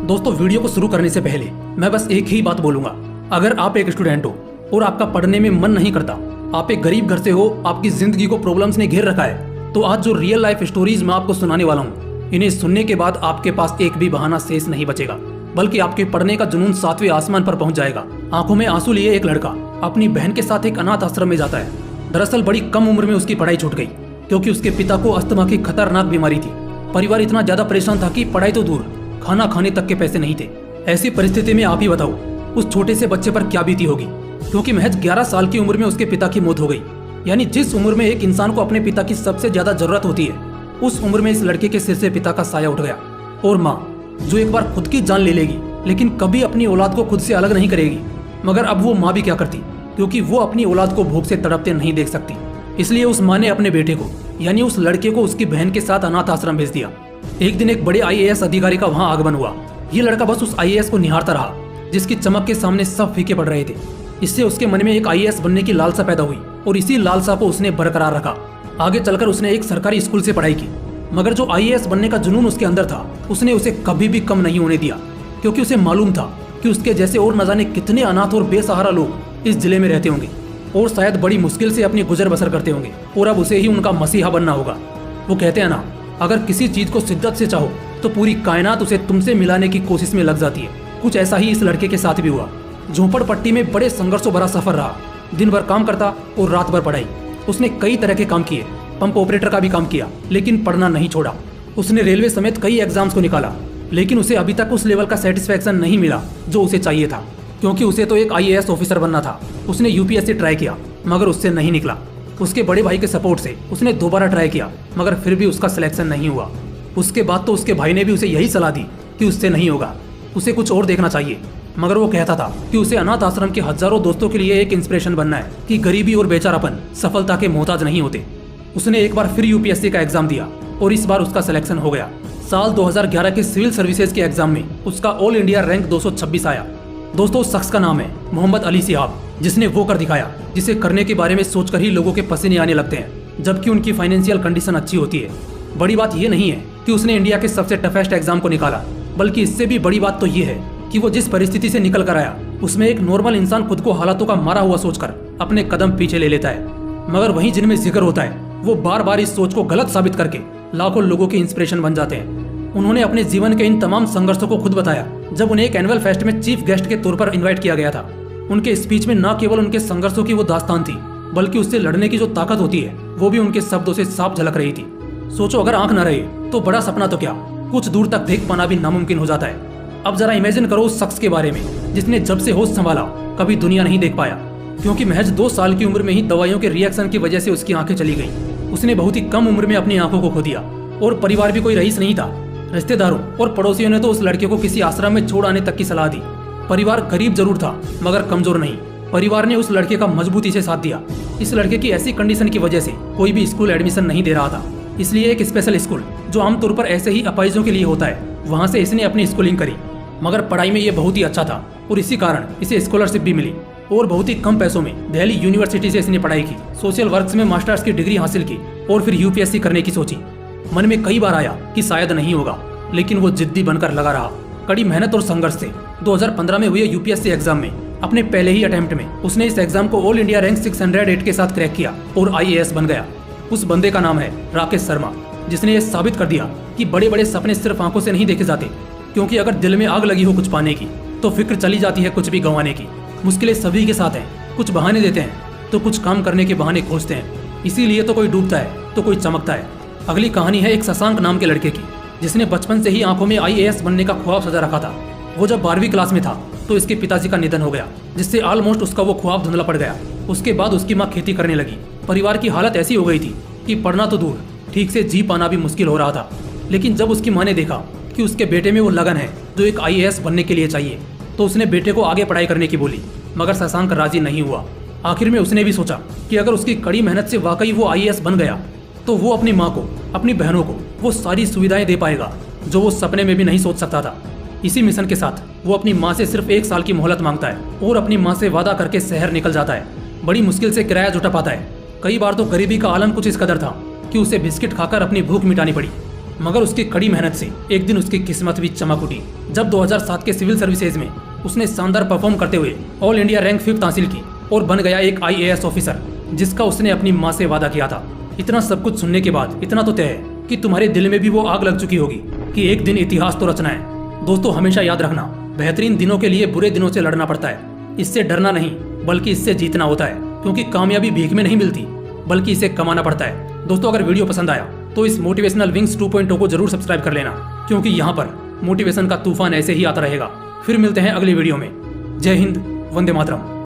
दोस्तों, वीडियो को शुरू करने से पहले मैं बस एक ही बात बोलूंगा। अगर आप एक स्टूडेंट हो और आपका पढ़ने में मन नहीं करता, आप एक गरीब घर से हो, आपकी जिंदगी को प्रॉब्लम्स ने घेर रखा है, तो आज जो रियल लाइफ स्टोरीज मैं आपको सुनाने वाला हूँ, इन्हें सुनने के बाद आपके पास एक भी बहाना शेष नहीं बचेगा, बल्कि आपके पढ़ने का जुनून 7वें आसमान पर पहुंच जाएगा। आंखों में आंसू लिए एक लड़का अपनी बहन के साथ एक अनाथ आश्रम में जाता है। दरअसल बड़ी कम उम्र में उसकी पढ़ाई छूट गई, क्योंकि उसके पिता को अस्थमा की खतरनाक बीमारी थी। परिवार इतना ज्यादा परेशान था कि पढ़ाई तो दूर, खाना खाने तक के पैसे नहीं थे। ऐसी परिस्थिति में आप ही बताओ उस छोटे से बच्चे पर क्या बीती होगी, क्योंकि महज 11 साल की उम्र में उसके पिता की मौत हो गई। यानी जिस उम्र में एक इंसान को अपने पिता की सबसे ज्यादा जरूरत होती है, उस उम्र में इस लड़के के सिर से पिता का साया उठ गया। और माँ, जो एक बार खुद की जान ले लेगी लेकिन कभी अपनी औलाद को खुद से अलग नहीं करेगी। मगर अब वो माँ भी क्या करती, क्योंकि वो अपनी औलाद को भूख से तड़पते नहीं देख सकती। इसलिए उस माँ ने अपने बेटे को, यानी उस लड़के को, उसकी बहन के साथ अनाथ आश्रम भेज दिया। एक दिन एक बड़े IAS अधिकारी का वहां आगमन हुआ। ये लड़का बस उस IAS को निहारता रहा, जिसकी चमक के सामने सब फीके पड़ रहे थे। इससे उसके मन में एक IAS बनने की लालसा पैदा हुई और इसी लालसा को उसने बरकरार रखा। आगे चलकर उसने एक सरकारी स्कूल से पढ़ाई की, मगर जो IAS बनने का जुनून उसके अंदर था, उसने उसे कभी भी कम नहीं होने दिया, क्योंकि उसे मालूम था कि उसके जैसे और न जाने कितने अनाथ और बेसहारा लोग इस जिले में रहते होंगे और शायद बड़ी मुश्किल से अपनी गुजर बसर करते होंगे, और अब उसे ही उनका मसीहा बनना होगा। वो कहते हैं ना, अगर किसी चीज को शिद्दत से चाहो तो पूरी कायनात उसे तुमसे मिलाने की कोशिश में लग जाती है। कुछ ऐसा ही इस लड़के के साथ भी हुआ। झोपड़पट्टी में बड़े संघर्षों भरा सफर रहा। दिन भर काम करता और रात भर पढ़ाई। उसने कई तरह के काम किए, पंप ऑपरेटर का भी काम किया, लेकिन पढ़ना नहीं छोड़ा। उसने रेलवे समेत कई एग्जाम्स को निकाला, लेकिन उसे अभी तक उस लेवल का सेटिस्फैक्शन नहीं मिला जो उसे चाहिए था, क्योंकि उसे तो एक IAS ऑफिसर बनना था। उसने UPSC ट्राई किया, मगर उससे नहीं निकला। उसके बड़े भाई के सपोर्ट से उसने दोबारा ट्राई किया, मगर फिर भी उसका सिलेक्शन नहीं हुआ। उसके बाद तो उसके भाई ने भी उसे यही सलाह दी कि उससे नहीं होगा, उसे कुछ और देखना चाहिए। मगर वो कहता था कि उसे अनाथ आश्रम के हजारों दोस्तों के लिए एक इंस्पिरेशन बनना है कि गरीबी और बेचारापन सफलता के मोहताज नहीं होते। उसने एक बार फिर UPSC का एग्जाम दिया और इस बार उसका सिलेक्शन हो गया। साल 2011 के सिविल सर्विसेज के एग्जाम में उसका ऑल इंडिया रैंक 226 आया। दोस्तों, उस शख्स का नाम है मोहम्मद अली सिहाब, जिसने वो कर दिखाया जिसे करने के बारे में सोचकर ही लोगों के पसीने आने लगते हैं, जबकि उनकी फाइनेंशियल कंडीशन अच्छी होती है। बड़ी बात यह नहीं है कि उसने इंडिया के सबसे टफेस्ट एग्जाम को निकाला, बल्कि इससे भी बड़ी बात तो ये है कि वो जिस परिस्थिति से निकल कर आया, उसमें एक नॉर्मल इंसान खुद को हालातों का मारा हुआ सोचकर अपने कदम पीछे ले लेता है। मगर वहीं जिनमें जिक्र होता है, वो बार बार इस सोच को गलत साबित करके लाखों लोगों के इंस्पिरेशन बन जाते हैं। उन्होंने अपने जीवन के इन तमाम संघर्षों को खुद बताया जब उन्हें एक एनुअल फेस्ट में चीफ गेस्ट के तौर पर इनवाइट किया गया था। उनके स्पीच में न केवल उनके संघर्षों की वो दास्तान थी, बल्कि उससे लड़ने की जो ताकत होती है, वो भी उनके शब्दों से साफ झलक रही थी। सोचो, अगर आंख न रहे तो बड़ा सपना तो क्या, कुछ दूर तक देख पाना भी नामुमकिन हो जाता है। अब जरा इमेजिन करो उस शख्स के बारे में जिसने जब से होश संभाला कभी दुनिया नहीं देख पाया, क्योंकि महज 2 साल की उम्र में ही दवाइयों के रिएक्शन की वजह से उसकी आंखें चली गई। उसने बहुत ही कम उम्र में अपनी आंखों को खो दिया, और परिवार भी कोई रईस नहीं था। रिश्तेदारों और पड़ोसियों ने तो उस लड़के को किसी आश्रम में छोड़ आने तक की सलाह दी। परिवार गरीब जरूर था, मगर कमजोर नहीं। परिवार ने उस लड़के का मजबूती से साथ दिया। इस लड़के की ऐसी कंडीशन की वजह से कोई भी स्कूल एडमिशन नहीं दे रहा था, इसलिए एक स्पेशल स्कूल जो आमतौर पर ऐसे ही अपाहिजों के लिए होता है, वहाँ से इसने अपनी स्कूलिंग करी। मगर पढ़ाई में ये बहुत ही अच्छा था और इसी कारण इसे स्कॉलरशिप भी मिली, और बहुत ही कम पैसों में दिल्ली यूनिवर्सिटी से इसने पढ़ाई की। सोशल वर्क्स में मास्टर्स की डिग्री हासिल की और फिर UPSC करने की सोची। मन में कई बार आया कि शायद नहीं होगा, लेकिन वो जिद्दी बनकर लगा रहा। कड़ी मेहनत और संघर्ष से 2015 में हुए UPSC एग्जाम में अपने पहले ही अटेम्प्ट में उसने इस एग्जाम को ऑल इंडिया रैंक 608 के साथ क्रैक किया और IAS बन गया। उस बंदे का नाम है राकेश शर्मा, जिसने ये साबित कर दिया कि बड़े बड़े सपने सिर्फ आंखों से नहीं देखे जाते, क्योंकि अगर दिल में आग लगी हो कुछ पाने की तो फिक्र चली जाती है कुछ भी गंवाने की। मुश्किलें सभी के साथ हैं, कुछ बहाने देते हैं तो कुछ काम करने के बहाने खोजते हैं। इसीलिए तो कोई डूबता है तो कोई चमकता है। अगली कहानी है एक शशांक नाम के लड़के की, जिसने बचपन से ही आंखों में IAS बनने का ख्वाब सजा रखा था। वो जब 12वीं क्लास में था तो इसके पिताजी का निधन हो गया, जिससे ऑलमोस्ट उसका वो ख्वाब धुंधला पड़ गया। उसके बाद उसकी माँ खेती करने लगी। परिवार की हालत ऐसी हो गई थी कि पढ़ना तो दूर, ठीक से जी पाना भी मुश्किल हो रहा था। लेकिन जब उसकी माँ ने देखा कि उसके बेटे में वो लगन है जो एक IAS बनने के लिए चाहिए, तो उसने बेटे को आगे पढ़ाई करने की बोली। मगर शशांक राजी नहीं हुआ। आखिर में उसने भी सोचा कि अगर उसकी कड़ी मेहनत से वाकई वो IAS बन गया तो वो अपनी माँ को, अपनी बहनों को वो सारी सुविधाएं दे पाएगा जो वो सपने में भी नहीं सोच सकता था। इसी मिशन के साथ वो अपनी माँ से सिर्फ 1 साल की मोहलत मांगता है और अपनी माँ से वादा करके शहर निकल जाता है। बड़ी मुश्किल से किराया जुटा पाता है। कई बार तो गरीबी का आलम कुछ इस कदर था कि उसे बिस्किट खाकर अपनी भूख मिटानी पड़ी। मगर उसकी कड़ी मेहनत से एक दिन उसकी किस्मत भी चमक उठी जब 2007 के सिविल सर्विसेज में उसने शानदार परफॉर्म करते हुए ऑल इंडिया रैंक 5th हासिल की और बन गया एक IAS ऑफिसर, जिसका उसने अपनी माँ से वादा किया था। इतना सब कुछ सुनने के बाद इतना तो तय है कि तुम्हारे दिल में भी वो आग लग चुकी होगी कि एक दिन इतिहास तो रचना है। दोस्तों, हमेशा याद रखना, बेहतरीन दिनों के लिए बुरे दिनों से लड़ना पड़ता है। इससे डरना नहीं बल्कि इससे जीतना होता है, क्योंकि कामयाबी भीख में नहीं मिलती बल्कि इसे कमाना पड़ता है। दोस्तों, अगर वीडियो पसंद आया तो इस मोटिवेशनल विंग्स 2.0 को जरूर सब्सक्राइब कर लेना, क्योंकि यहाँ पर मोटिवेशन का तूफान ऐसे ही आता रहेगा। फिर मिलते हैं अगली वीडियो में। जय हिंद, वंदे मातरम।